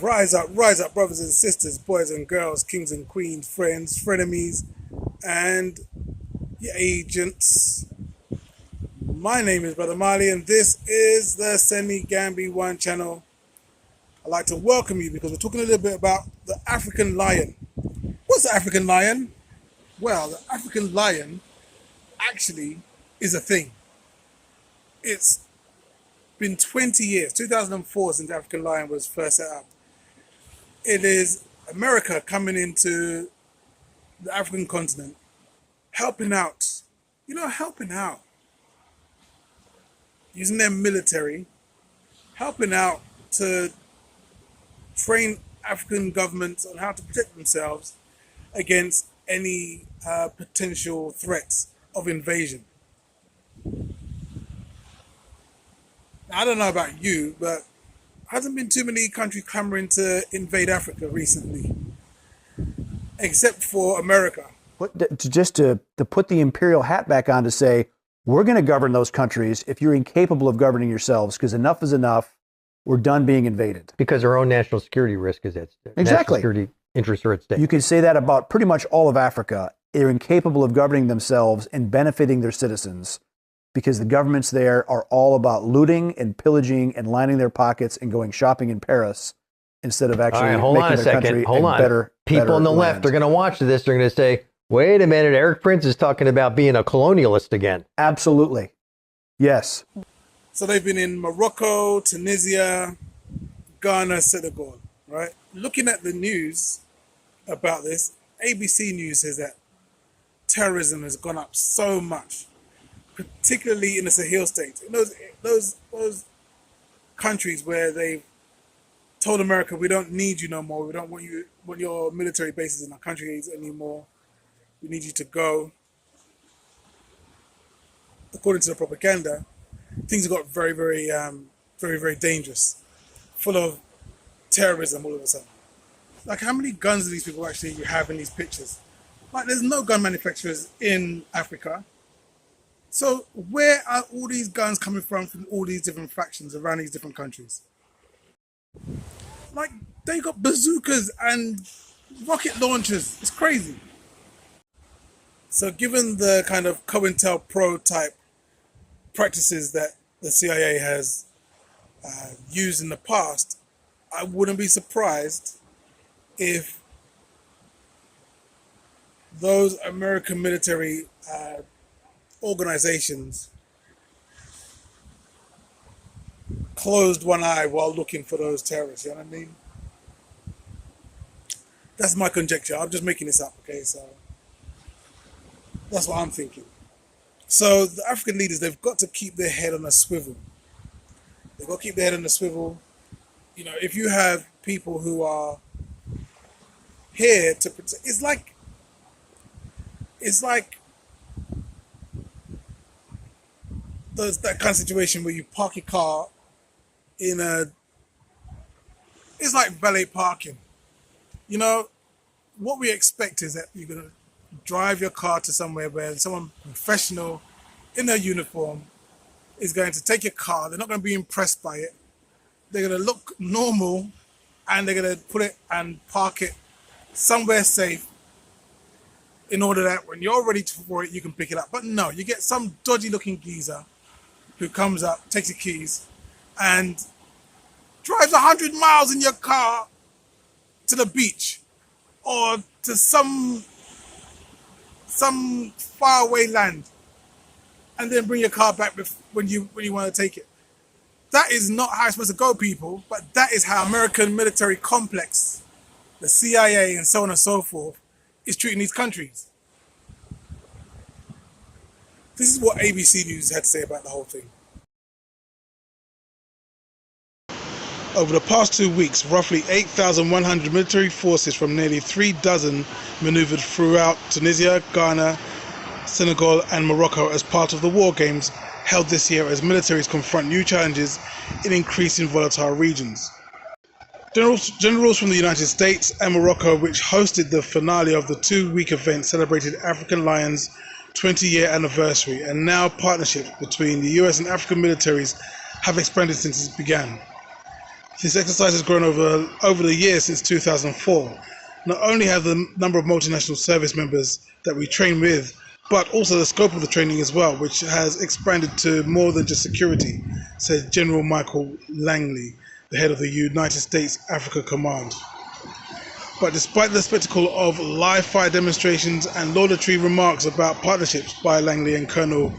rise up, brothers and sisters, boys and girls, kings and queens, friends, frenemies, and your agents. My name is Brother Marley, and this is the Semi Gambi One channel. I'd like to welcome you because we're talking a little bit about the African lion. What's the African lion? Well, the African lion actually is a thing. It's been 20 years, 2004, since the African lion was first set up. It is America coming into the African continent, helping out, using their military, helping out to train African governments on how to protect themselves against any potential threats of invasion. Now, I don't know about you, but hasn't been too many countries clamoring to invade Africa recently, except for America. To put the imperial hat back on to say, we're going to govern those countries if you're incapable of governing yourselves, because enough is enough. We're done being invaded. Because our own national security risk is at stake. Exactly. National security interests are at stake. You can say that about pretty much all of Africa. They're incapable of governing themselves and benefiting their citizens because the governments there are all about looting and pillaging and lining their pockets and going shopping in Paris instead of actually making their country a better People on the left are going to watch this. They're going to say, wait a minute, Eric Prince is talking about being a colonialist again. Absolutely. Yes. So they've been in Morocco, Tunisia, Ghana, Senegal, right? Looking at the news about this, ABC News says that terrorism has gone up so much, particularly in the Sahel states. In those countries where they've told America, we don't need you no more. We don't want your military bases in our countries anymore. We need you to go. According to the propaganda, things have got very, very dangerous, full of terrorism all of a sudden. Like, how many guns do these people actually have in these pictures? Like, there's no gun manufacturers in Africa. So where are all these guns coming from all these different factions around these different countries? Like, they got bazookas and rocket launchers. It's crazy. So given the kind of COINTELPRO type practices that the CIA has used in the past, I wouldn't be surprised if those American military organizations closed one eye while looking for those terrorists. You know what I mean? That's my conjecture. I'm just making this up, okay? So that's what I'm thinking. So the African leaders, they've got to keep their head on a swivel. They've got to keep their head on a swivel. You know, if you have people who are here to protect, it's like that kind of situation where you park your car it's like valet parking. You know, what we expect is that you're going to drive your car to somewhere where someone professional in their uniform is going to take your car. They're not going to be impressed by it. They're going to look normal and they're going to put it and park it somewhere safe in order that when you're ready for it, you can pick it up. But no, you get some dodgy looking geezer who comes up, takes your keys and drives 100 miles in your car to the beach or to some faraway land, and then bring your car back when you want to take it. That is not how it's supposed to go, people. But that is how American military complex, the CIA, and so on and so forth, is treating these countries. This is what ABC News had to say about the whole thing. Over the past 2 weeks, roughly 8,100 military forces from nearly 36 maneuvered throughout Tunisia, Ghana, Senegal and Morocco as part of the war games held this year as militaries confront new challenges in increasing volatile regions. Generals from the United States and Morocco, which hosted the finale of the 2-week event, celebrated African Lion's 20-year anniversary, and now partnerships between the US and African militaries have expanded since it began. This exercise has grown over the years since 2004. Not only have the number of multinational service members that we train with, but also the scope of the training as well, which has expanded to more than just security, said General Michael Langley, the head of the United States Africa Command. But despite the spectacle of live fire demonstrations and laudatory remarks about partnerships by Langley and Colonel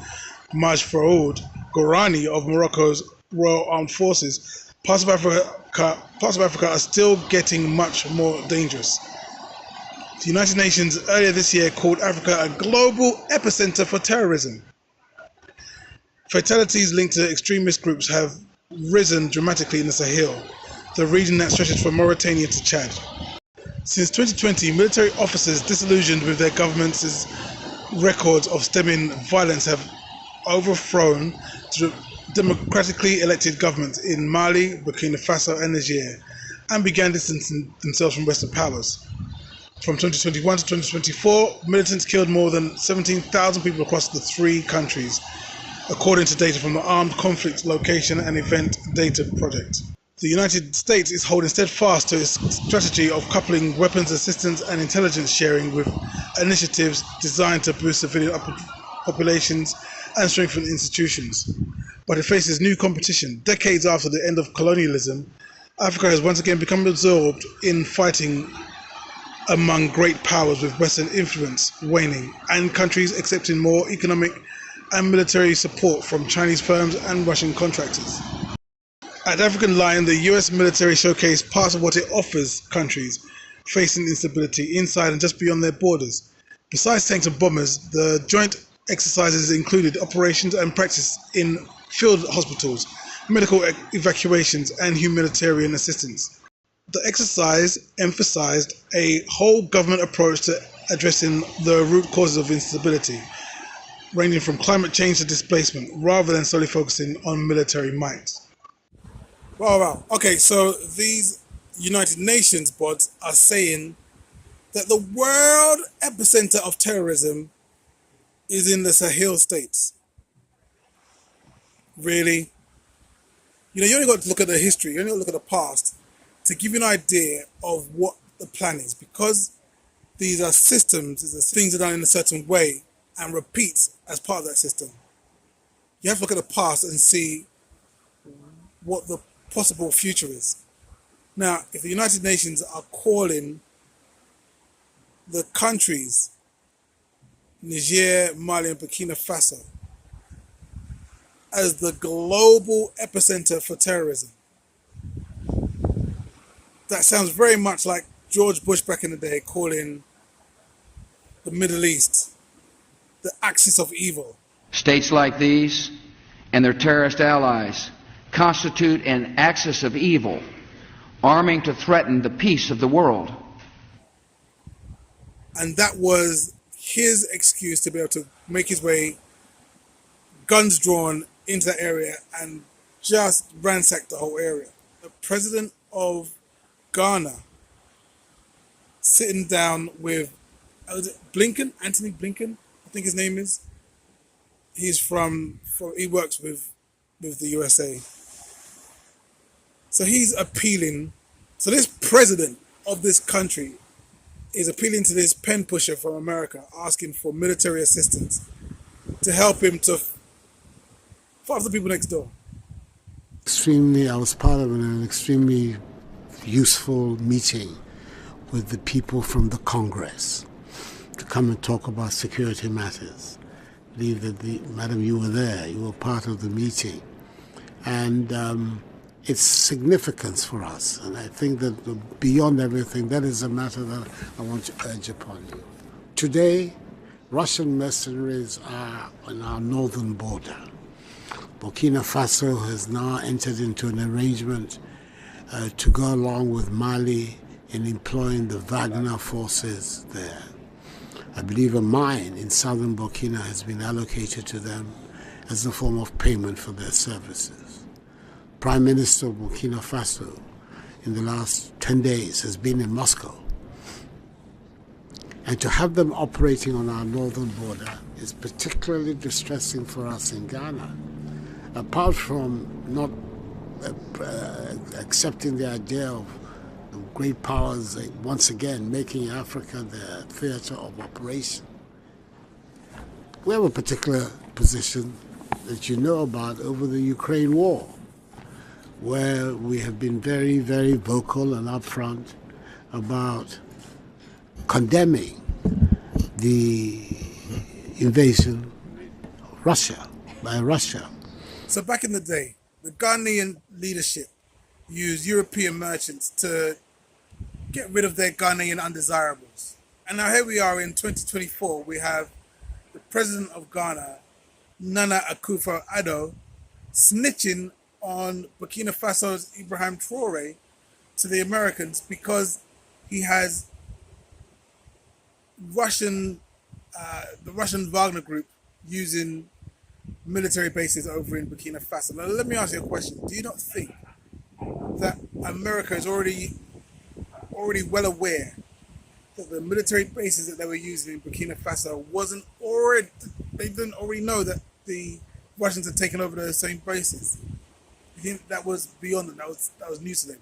Majfraoud Gourani of Morocco's Royal Armed Forces, parts of Africa are still getting much more dangerous. The United Nations earlier this year called Africa a global epicenter for terrorism. Fatalities linked to extremist groups have risen dramatically in the Sahel, the region that stretches from Mauritania to Chad. Since 2020, military officers disillusioned with their government's records of stemming violence have overthrown democratically elected governments in Mali, Burkina Faso and Niger, and began distancing themselves from Western powers. From 2021 to 2024, militants killed more than 17,000 people across the three countries, according to data from the Armed Conflict Location and Event Data Project. The United States is holding steadfast to its strategy of coupling weapons assistance and intelligence sharing with initiatives designed to boost civilian populations and strengthen institutions. But it faces new competition. Decades after the end of colonialism, Africa has once again become absorbed in fighting among great powers, with Western influence waning and countries accepting more economic and military support from Chinese firms and Russian contractors. At African Lion, the US military showcased parts of what it offers countries facing instability inside and just beyond their borders. Besides tanks and bombers, the joint exercises included operations and practice in field hospitals, medical evacuations, and humanitarian assistance. The exercise emphasized a whole government approach to addressing the root causes of instability, ranging from climate change to displacement, rather than solely focusing on military might. Wow. Okay, so these United Nations bods are saying that the world epicenter of terrorism is in the Sahel states. Really? You only got to look at the history, you only got to look at the past to give you an idea of what the plan is. Because these are systems, things are done in a certain way and repeats as part of that system. You have to look at the past and see what the possible future is. Now, if the United Nations are calling the countries Niger, Mali, and Burkina Faso as the global epicenter for terrorism, that sounds very much like George Bush back in the day calling the Middle East the axis of evil. States like these and their terrorist allies constitute an axis of evil, arming to threaten the peace of the world. And that was his excuse to be able to make his way, guns drawn, into that area and just ransack the whole area. The president of Ghana sitting down with Blinken, Anthony Blinken, I think his name is. He works with the USA. So he's appealing. So this president of this country is appealing to this pen pusher from America, asking for military assistance to help him to fight the people next door. I was part of an extremely useful meeting with the people from the Congress to come and talk about security matters. I believe that, Madam, you were there, you were part of the meeting. And its significance for us. And I think that beyond everything, that is a matter that I want to urge upon you. Today, Russian mercenaries are on our northern border. Burkina Faso has now entered into an arrangement to go along with Mali in employing the Wagner forces there. I believe a mine in southern Burkina has been allocated to them as a form of payment for their services. Prime Minister of Burkina Faso in the last 10 days has been in Moscow. And to have them operating on our northern border is particularly distressing for us in Ghana. Apart from not accepting the idea of great powers once again making Africa their theater of operation. We have a particular position that you know about over the Ukraine war, where we have been very, very vocal and upfront about condemning the invasion of Russia by Russia. So back in the day, the Ghanaian leadership used European merchants to get rid of their Ghanaian undesirables. And now here we are in 2024, we have the president of Ghana, Nana Akufo-Addo, snitching on Burkina Faso's Ibrahim Traore to the Americans because he has the Russian Wagner group using military bases over in Burkina Faso. Now, let me ask you a question. Do you not think that America is already well aware that the military bases that they were using in Burkina Faso they didn't already know that the Russians had taken over those same bases? I think that was beyond them. That was news to them.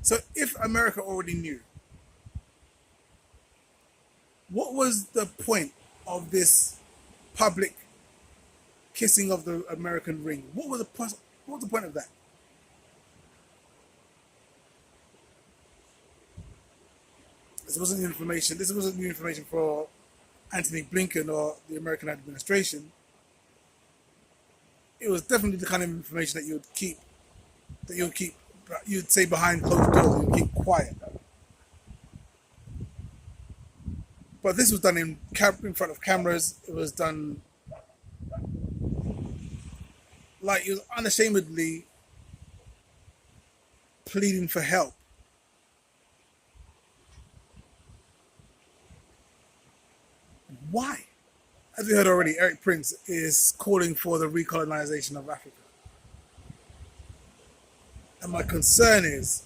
So if America already knew, what was the point of this public kissing of the American ring? What was the point of that? This wasn't new information for Anthony Blinken or the American administration. It was definitely the kind of information that you'd say behind closed doors, you'd keep quiet. But this was done in front of cameras. It was done like he was unashamedly pleading for help. Why? As we heard already, Eric Prince is calling for the recolonization of Africa. And my concern is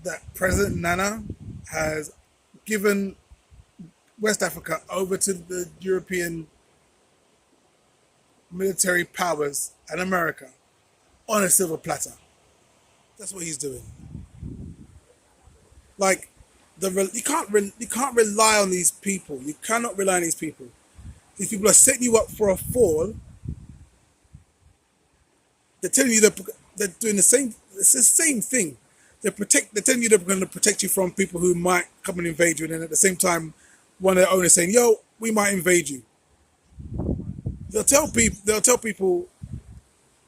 that President Nana has given West Africa over to the European military powers and America on a silver platter. That's what he's doing. Like, you can't rely on these people. You cannot rely on these people. These people are setting you up for a fall. They're telling you that they're doing the same. It's the same thing. They're telling you they're going to protect you from people who might come and invade you, and then at the same time, one of their owners saying, "Yo, we might invade you." They'll tell people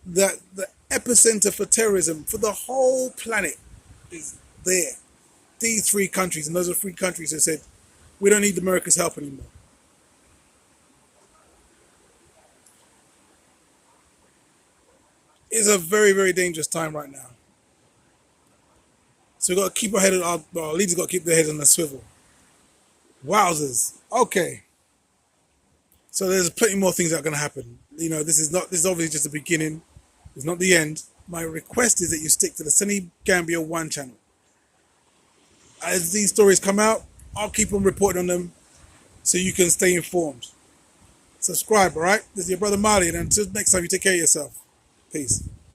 that the epicenter for terrorism for the whole planet is there. These three countries, and those are three countries that said, we don't need America's help anymore. It's a very, very dangerous time right now. So we've got to keep our leaders got to keep their heads on the swivel. Wowzers. Okay. So there's plenty more things that are going to happen. You know, this is obviously just the beginning. It's not the end. My request is that you stick to the Sunny Gambia 1 channel. As these stories come out, I'll keep on reporting on them so you can stay informed. Subscribe, all right? This is your brother Marley, and until next time, you take care of yourself. Peace.